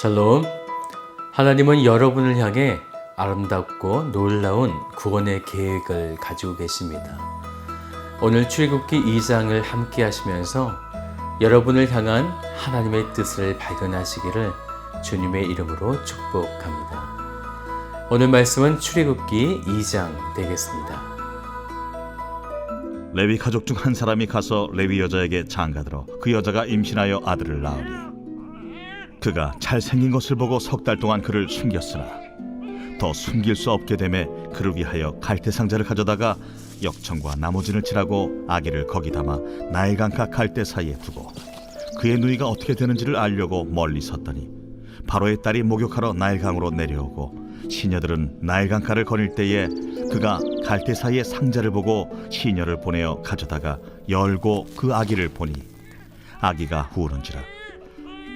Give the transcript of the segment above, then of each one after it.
샬롬. 하나님은 여러분을 향해 아름답고 놀라운 구원의 계획을 가지고 계십니다. 오늘 출애굽기 2장을 함께 하시면서 여러분을 향한 하나님의 뜻을 발견하시기를 주님의 이름으로 축복합니다. 오늘 말씀은 출애굽기 2장 되겠습니다. 레위 가족 중 한 사람이 가서 레위 여자에게 장가들어 그 여자가 임신하여 아들을 낳으니 그가 잘생긴 것을 보고 석 달 동안 그를 숨겼으나 더 숨길 수 없게 되매 그를 위하여 갈대 상자를 가져다가 역청과 나무진을 칠하고 아기를 거기 담아 나일강가 갈대 사이에 두고 그의 누이가 어떻게 되는지를 알려고 멀리 섰더니 바로의 딸이 목욕하러 나일강으로 내려오고 시녀들은 나일강가를 거닐 때에 그가 갈대 사이에 상자를 보고 시녀를 보내어 가져다가 열고 그 아기를 보니 아기가 우는지라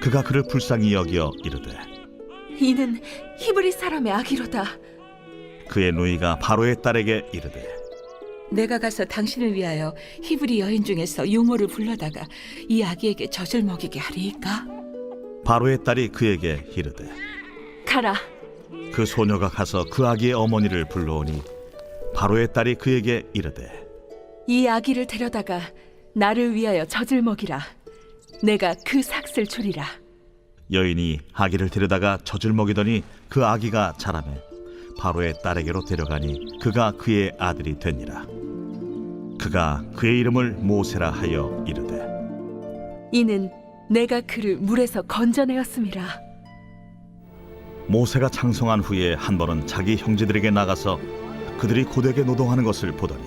그가 그를 불쌍히 여기어 이르되 이는 히브리 사람의 아기로다. 그의 누이가 바로의 딸에게 이르되 내가 가서 당신을 위하여 히브리 여인 중에서 유모를 불러다가 이 아기에게 젖을 먹이게 하리이까? 바로의 딸이 그에게 이르되 가라. 그 소녀가 가서 그 아기의 어머니를 불러오니 바로의 딸이 그에게 이르되 이 아기를 데려다가 나를 위하여 젖을 먹이라. 내가 그 삭슬 주리라. 여인이 아기를 데려다가 젖을 먹이더니 그 아기가 자라매 바로의 딸에게로 데려가니 그가 그의 아들이 되니라. 그가 그의 이름을 모세라 하여 이르되 이는 내가 그를 물에서 건져내었음이라. 모세가 창성한 후에 한 번은 자기 형제들에게 나가서 그들이 고되게 노동하는 것을 보더니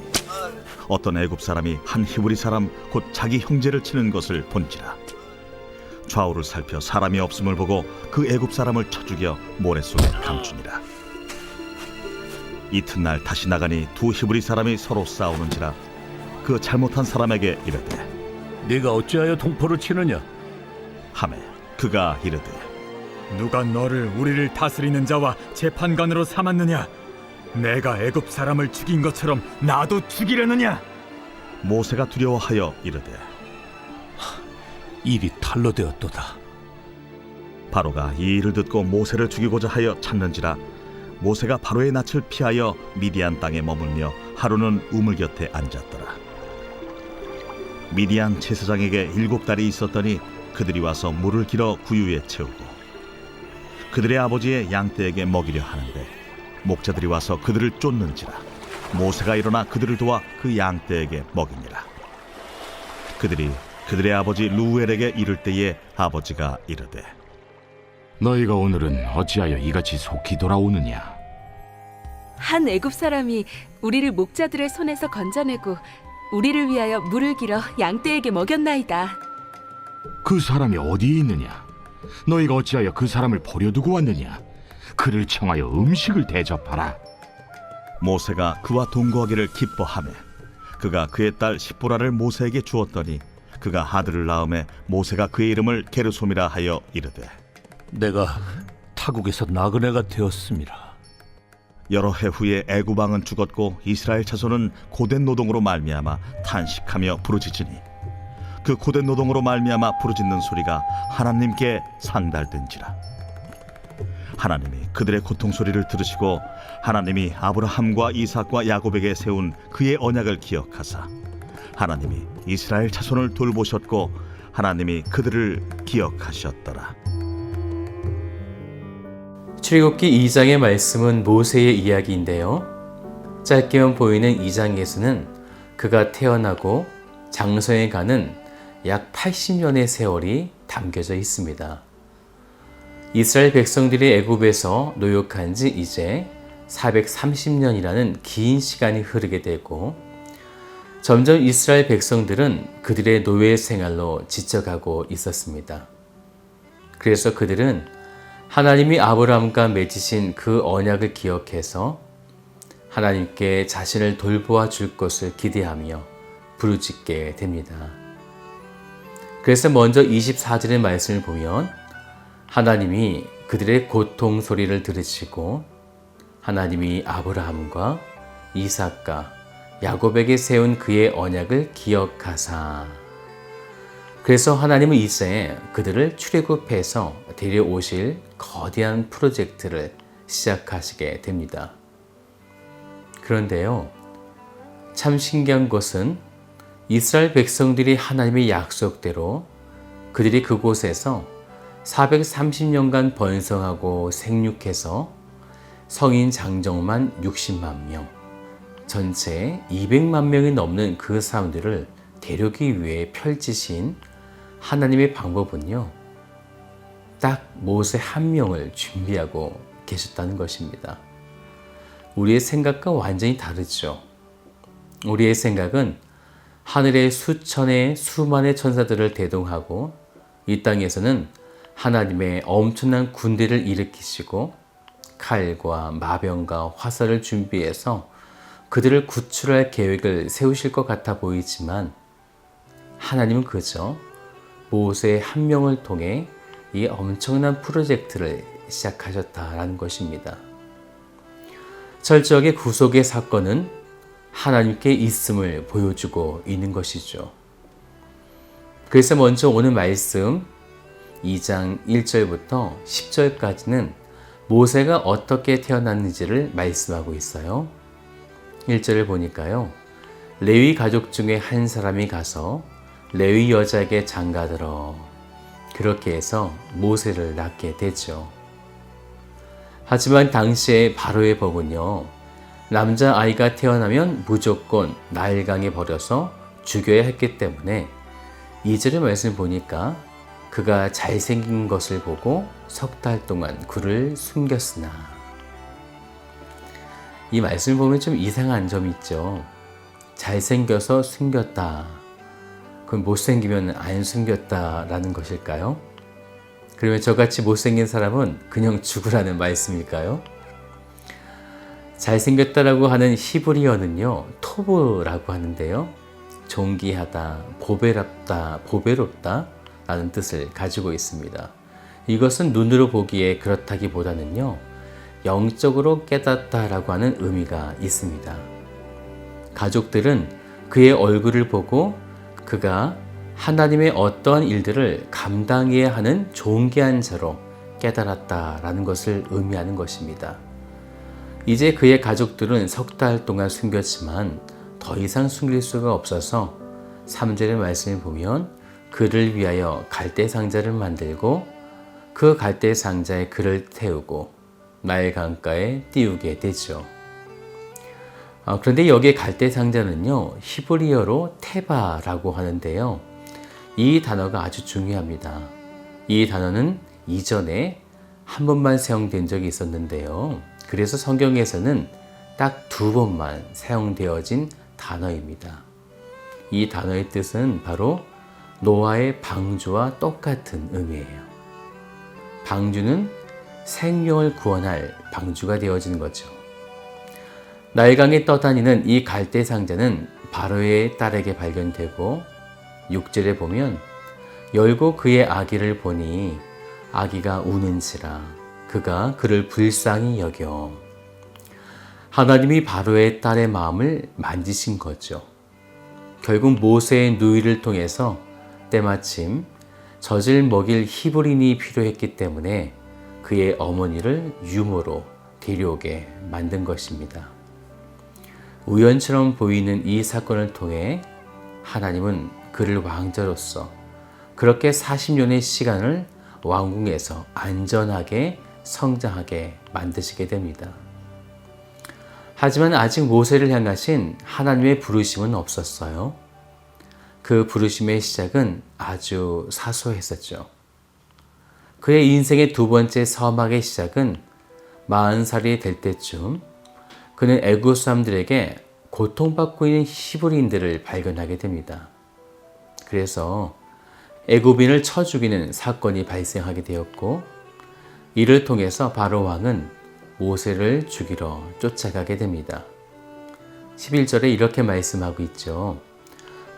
어떤 애굽 사람이 한 히브리 사람 곧 자기 형제를 치는 것을 본지라. 좌우를 살펴 사람이 없음을 보고 그 애굽 사람을 쳐 죽여 모래 속에 감추니라. 이튿날 다시 나가니 두 히브리 사람이 서로 싸우는지라. 그 잘못한 사람에게 이르되 네가 어찌하여 동포를 치느냐? 하매 그가 이르되 누가 너를 우리를 다스리는 자와 재판관으로 삼았느냐? 내가 애굽 사람을 죽인 것처럼 나도 죽이려느냐? 모세가 두려워하여 이르되 일이 탈로 되었도다. 바로가 이 일을 듣고 모세를 죽이고자 하여 찾는지라. 모세가 바로의 낯을 피하여 미디안 땅에 머물며 하루는 우물 곁에 앉았더라. 미디안 제사장에게 7달이 있었더니 그들이 와서 물을 길어 구유에 채우고 그들의 아버지의 양떼에게 먹이려 하는데 목자들이 와서 그들을 쫓는지라. 모세가 일어나 그들을 도와 그 양떼에게 먹이니라. 그들이 그들의 아버지 루엘에게 이를 때에 아버지가 이르되 너희가 오늘은 어찌하여 이같이 속히 돌아오느냐? 한 애굽 사람이 우리를 목자들의 손에서 건져내고 우리를 위하여 물을 길어 양떼에게 먹였나이다. 그 사람이 어디에 있느냐? 너희가 어찌하여 그 사람을 버려두고 왔느냐? 그를 청하여 음식을 대접하라. 모세가 그와 동거하기를 기뻐하며 그가 그의 딸 십보라를 모세에게 주었더니 그가 아들을 낳음에 모세가 그의 이름을 게르솜이라 하여 이르되 내가 타국에서 나그네가 되었습니다. 여러 해 후에 애굽 왕은 죽었고 이스라엘 자손은 고된 노동으로 말미암아 탄식하며 부르짖으니 그 고된 노동으로 말미암아 부르짖는 소리가 하나님께 상달된지라. 하나님이 그들의 고통 소리를 들으시고 하나님이 아브라함과 이삭과 야곱에게 세운 그의 언약을 기억하사 하나님이 이스라엘 자손을 돌보셨고 하나님이 그들을 기억하셨더라. 출애굽기 2장의 말씀은 모세의 이야기인데요. 짧게만 보이는 2장에서는 그가 태어나고 장성에 가는 약 80년의 세월이 담겨져 있습니다. 이스라엘 백성들이 애굽에서 노역한 지 이제 430년이라는 긴 시간이 흐르게 되고 점점 이스라엘 백성들은 그들의 노예 생활로 지쳐가고 있었습니다. 그래서 그들은 하나님이 아브라함과 맺으신 그 언약을 기억해서 하나님께 자신을 돌보아 줄 것을 기대하며 부르짖게 됩니다. 그래서 먼저 24절의 말씀을 보면 하나님이 그들의 고통 소리를 들으시고 하나님이 아브라함과 이삭과 야곱에게 세운 그의 언약을 기억하사. 그래서 하나님은 이제 그들을 출애굽해서 데려오실 거대한 프로젝트를 시작하시게 됩니다. 그런데요, 참 신기한 것은 이스라엘 백성들이 하나님의 약속대로 그들이 그곳에서 430년간 번성하고 생육해서 성인 장정만 60만 명, 전체 200만 명이 넘는 그 사람들을 데려오기 위해 펼치신 하나님의 방법은요, 딱 모세 한 명을 준비하고 계셨다는 것입니다. 우리의 생각과 완전히 다르죠. 우리의 생각은 하늘의 수천의 수만의 천사들을 대동하고 이 땅에서는 하나님의 엄청난 군대를 일으키시고 칼과 마병과 화살을 준비해서 그들을 구출할 계획을 세우실 것 같아 보이지만 하나님은 그저 모세 한 명을 통해 이 엄청난 프로젝트를 시작하셨다라는 것입니다. 철저하게 구속의 사건은 하나님께 있음을 보여주고 있는 것이죠. 그래서 먼저 오늘 말씀 2장 1절부터 10절까지는 모세가 어떻게 태어났는지를 말씀하고 있어요. 1절을 보니까요, 레위 가족 중에 한 사람이 가서 레위 여자에게 장가들어 그렇게 해서 모세를 낳게 되죠. 하지만 당시에 바로의 법은요, 남자아이가 태어나면 무조건 나일강에 버려서 죽여야 했기 때문에 2절의 말씀을 보니까 그가 잘생긴 것을 보고 석 달 동안 그를 숨겼으나, 이 말씀을 보면 좀 이상한 점이 있죠. 잘생겨서 숨겼다. 그럼 못생기면 안 숨겼다라는 것일까요? 그러면 저같이 못생긴 사람은 그냥 죽으라는 말씀일까요? 잘생겼다라고 하는 히브리어는요, 토브라고 하는데요, 존귀하다, 보배롭다 라는 뜻을 가지고 있습니다. 이것은 눈으로 보기에 그렇다기보다는요, 영적으로 깨닫다라고 하는 의미가 있습니다. 가족들은 그의 얼굴을 보고 그가 하나님의 어떠한 일들을 감당해야 하는 존귀한 자로 깨달았다라는 것을 의미하는 것입니다. 이제 그의 가족들은 석 달 동안 숨겼지만 더 이상 숨길 수가 없어서 3절의 말씀을 보면 그를 위하여 갈대 상자를 만들고 그 갈대 상자에 그를 태우고 나일 강가에 띄우게 되죠. 그런데 여기에 갈대 상자는요, 히브리어로 테바라고 하는데요, 이 단어가 아주 중요합니다. 이 단어는 이전에 한 번만 사용된 적이 있었는데요, 그래서 성경에서는 딱 2번만 사용되어진 단어입니다. 이 단어의 뜻은 바로 노아의 방주와 똑같은 의미예요. 방주는 생명을 구원할 방주가 되어진 거죠. 나일강에 떠다니는 이 갈대 상자는 바로의 딸에게 발견되고 6절에 보면 열고 그의 아기를 보니 아기가 우는지라 그가 그를 불쌍히 여겨. 하나님이 바로의 딸의 마음을 만지신 거죠. 결국 모세의 누이를 통해서 때마침 젖을 먹일 히브린이 필요했기 때문에 그의 어머니를 유모로 데려오게 만든 것입니다. 우연처럼 보이는 이 사건을 통해 하나님은 그를 왕자로서 그렇게 40년의 시간을 왕궁에서 안전하게 성장하게 만드시게 됩니다. 하지만 아직 모세를 향하신 하나님의 부르심은 없었어요. 그 부르심의 시작은 아주 사소했었죠. 그의 인생의 2번째 서막의 시작은 40살이 될 때쯤 그는 애굽 사람들에게 고통받고 있는 히브리인들을 발견하게 됩니다. 그래서 애굽인을 쳐 죽이는 사건이 발생하게 되었고, 이를 통해서 바로 왕은 모세를 죽이러 쫓아가게 됩니다. 11절에 이렇게 말씀하고 있죠.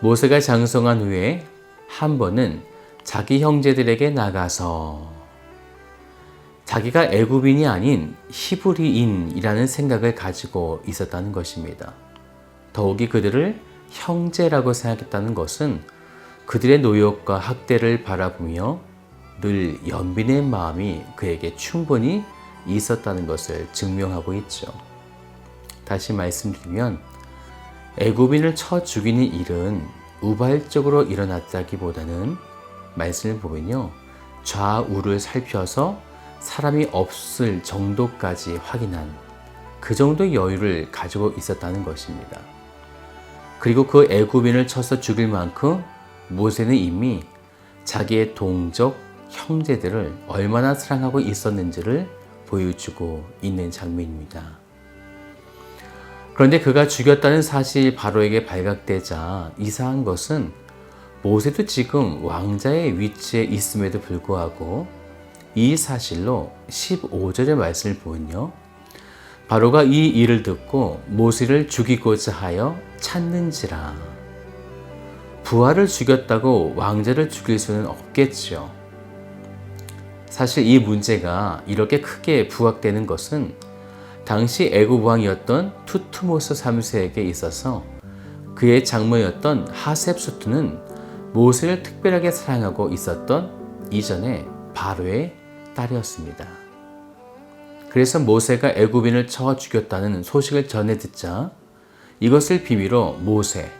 모세가 장성한 후에 한 번은 자기 형제들에게 나가서, 자기가 애굽인이 아닌 히브리인이라는 생각을 가지고 있었다는 것입니다. 더욱이 그들을 형제라고 생각했다는 것은 그들의 노역과 학대를 바라보며 늘 연민의 마음이 그에게 충분히 있었다는 것을 증명하고 있죠. 다시 말씀드리면 애굽인을 쳐 죽이는 일은 우발적으로 일어났다기보다는 말씀을 보면요, 좌우를 살펴서 사람이 없을 정도까지 확인한 그 정도의 여유를 가지고 있었다는 것입니다. 그리고 그 애굽인을 쳐서 죽일 만큼 모세는 이미 자기의 동족, 형제들을 얼마나 사랑하고 있었는지를 보여주고 있는 장면입니다. 그런데 그가 죽였다는 사실이 바로에게 발각되자 이상한 것은 모세도 지금 왕자의 위치에 있음에도 불구하고 이 사실로 15절의 말씀을 보면요, 바로가 이 일을 듣고 모세를 죽이고자 하여 찾는지라. 부하를 죽였다고 왕자를 죽일 수는 없겠죠. 사실 이 문제가 이렇게 크게 부각되는 것은 당시 애굽 왕이었던 투트모스 3세에게 있어서 그의 장모였던 하셉수트는 모세를 특별하게 사랑하고 있었던 이전의 바로의 딸이었습니다. 그래서 모세가 애굽인을 쳐 죽였다는 소식을 전해 듣자 이것을 비밀로 모세,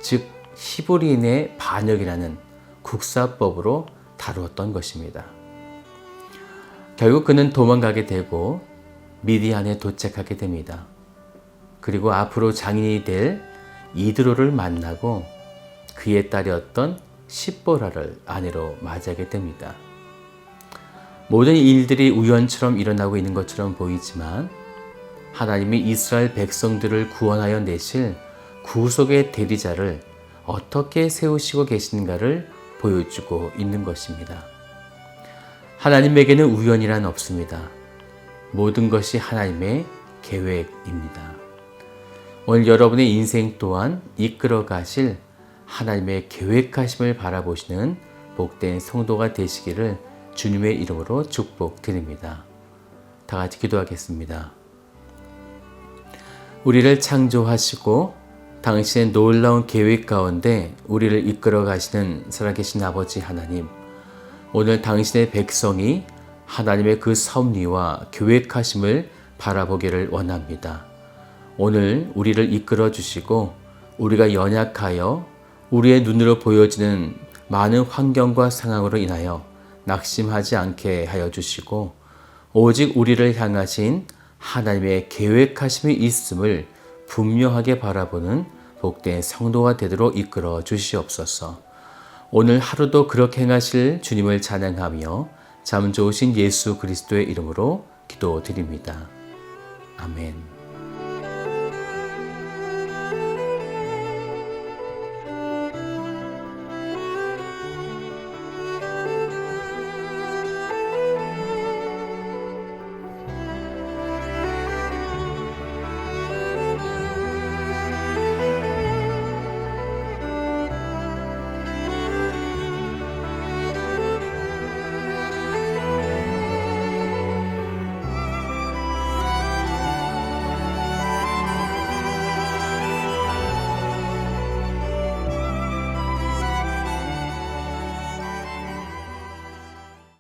즉 히브리인의 반역이라는 국사법으로 다루었던 것입니다. 결국 그는 도망가게 되고 미디안에 도착하게 됩니다. 그리고 앞으로 장인이 될 이드로를 만나고 그의 딸이었던 십보라를 아내로 맞이하게 됩니다. 모든 일들이 우연처럼 일어나고 있는 것처럼 보이지만 하나님이 이스라엘 백성들을 구원하여 내실 구속의 대리자를 어떻게 세우시고 계신가를 보여주고 있는 것입니다. 하나님에게는 우연이란 없습니다. 모든 것이 하나님의 계획입니다. 오늘 여러분의 인생 또한 이끌어 가실 하나님의 계획하심을 바라보시는 복된 성도가 되시기를 주님의 이름으로 축복드립니다. 다 같이 기도하겠습니다. 우리를 창조하시고 당신의 놀라운 계획 가운데 우리를 이끌어 가시는 살아계신 아버지 하나님, 오늘 당신의 백성이 하나님의 그 섭리와 계획하심을 바라보기를 원합니다. 오늘 우리를 이끌어 주시고 우리가 연약하여 우리의 눈으로 보여지는 많은 환경과 상황으로 인하여 낙심하지 않게 하여 주시고 오직 우리를 향하신 하나님의 계획하심이 있음을 분명하게 바라보는 복된 성도가 되도록 이끌어 주시옵소서. 오늘 하루도 그렇게 행하실 주님을 찬양하며 참 좋으신 예수 그리스도의 이름으로 기도드립니다. 아멘.